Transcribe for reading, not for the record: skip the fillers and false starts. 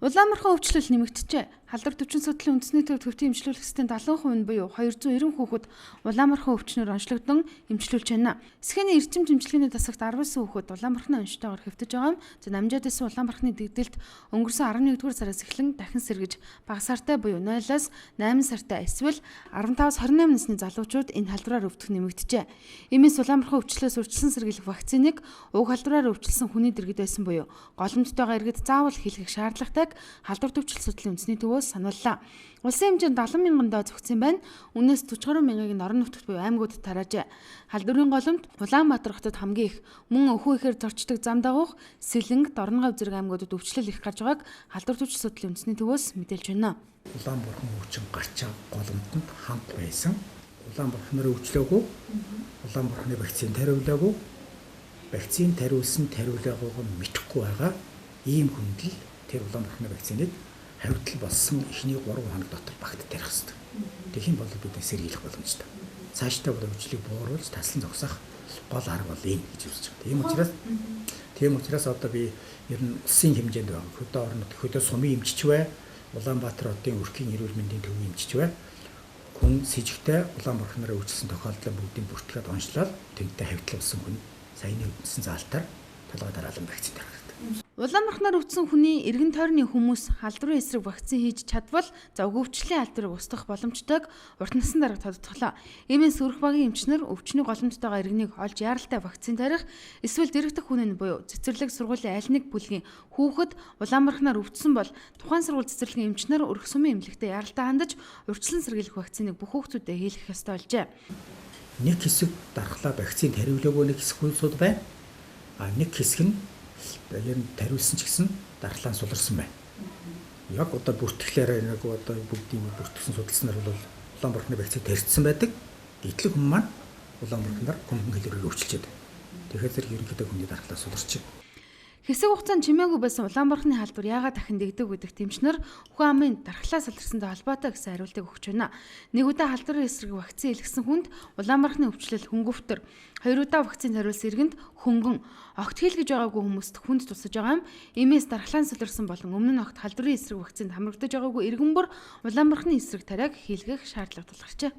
Улаанбархан өвчлөл нэмэгдэжээ. Халдвар төвчин судлалын үндэсний төв төвийн эмчлүүлэх системд 70% буюу 290 хүүхэд улаанбархан өвчнөөр онцлогдсон эмчлүүлж байна. Эсхээний эрчим тэмчилгээний тасагт 19 хүүхэд улаанбарханы онцтойгоор хэвтэж байгаа юм. Намжаад исэн улаанбарханы дэгдэлт өнгөрсөн 11-р сараас эхлэн дахин сэргэж бага сартай буюу 0-аас 8 сартай эсвэл 15-аас 28 насны залуучууд энэ халдвараар өвдөх нэмэгдэжээ. Иймээс улаанбархан өвчлөөс урьдчилан сэргийлэх вакциныг уг халдвараар өвчлсөн хүний дэргэд байсан буюу голомттойгоо иргэд заавал хийлгэх шаардлагатайг халдвар төвчл судлалын үндэсний төвөөс санууллаа. Улсын хэмжээнд 70,000 доо зөвхөн байна. Үнээс 40,000-ыг нь орон нутгад буюу аймагуудад тараажээ. Халдварын голомт Улаанбаатар хотод хамгийн их, мөн өвхөө ихээр зорчдог зам дагуух, Сэлэнг, Дорногов зэрэг аймагуудад өвчлөл их гарч байгааг халдвар төвчл судлалын үндэсний төвөөс мэдээлж байна. Улаанбархан өвчин гарч голомтод хамт байсан. Улаанбарханаар өвчлөөгүй, Улаанбарханы вакцин тариулаагүй, вакцин тариулсан тариулаагүйг нь мэдэхгүй байгаа ийм хүнд л тэр Улаанбарханы вакциныг хавьтал болсон эхний 3 хоног дотор багт тарих хэрэгтэй. Тэгэх юм бол бид сэргийлэх боломжтой. Цаашдаа бол өвчлийг бууруулж таслан зогсоох гол арга бол энэ гэж үзэж байгаа. Тийм учраас одоо би ер нь улсын хэмжээнд байгаа хөдөө орон нутгийн хөдөө сумын эмчч бай, Улаанбаатар хотын өрхийн эрүүл мэндийн төвийн эмчч бай. Хүн сэжигтэй Улаанбарханаараа өвчлсөн тохиолдлоо бүгдийг бүртгээд онцлоод тэнтэй хавьтал болсон хүн саяны үндсэн заалтаар толгой дараалан вакцин тарих хэрэгтэй. Улаанбарханаар өвдсөн хүний эргэн тойрны хүмүүс халдварын эсрэг вакцин хийж чадвал өвчлөлийн алдрыг устгах боломжтойг урт насны дарга тодтоглоо. Иймээс өрх багийн эмчнэр өвчний голомттойгоо иргэнийг олж яаралтай вакцин тарих, эсвэл дэрэгдэх хүнэн буюу цэцэрлэг сургуулийн аль нэг бүлгийн хүүхэд Улаанбарханаар өвдсөн бол тухайн сургууль цэцэрлэгийн эмчнэр өрх сумын эмнэлэгтээ яаралтай хандаж урьдчилан сэргийлэх вакциныг бүх хүүхдүүдэд хийлгэх ёстой болжээ. Нэг хэсэг дархлаа вакцин тариулаагүй нэг хэсэг хүнсүүд байна. Нэг хэсэг нь яг тариулсан ч гэсэн дархлаа суларсан байна. Яг одоо бүртгэлээр нэг одоо бүгдийг бүртгсэн судалснаар бол Улаанбарханы вакцин тарьсан байдаг. Гэтэл хүмүүс маань Улаанбарханаар хөнгөн хэлээр өвчлөж байдаг. Тэгэхээр зэрэг ерөнхийдөө хүний дархлаа суларч байна. Хэсэг хугацаанд чимээгүй байсан Улаанбарханы халдвар яагаад дахин дэгдэг гэдэг тэмчнэр хүн амын дархлаа суларсантай холбоотой гэсэн хариултыг өгч байна. Нэг удаа халдварын эсрэг вакцин илгэсэн хүнд Улаанбарханы өвчлөл хөнгөвтөр, 2 удаа вакцин хариулсан иргэнд хөнгөн, огт хийлгэж байгаагүй хүмүүст хүнд тусаж байгаа юм. Иймээс дархлаа суларсан болон өмнө нь огт халдварын эсрэг вакцинд хамрагдаж байгаагүй иргэн бүр Улаанбарханы эсрэг тариаг хийлгэх шаардлага тулгарчээ.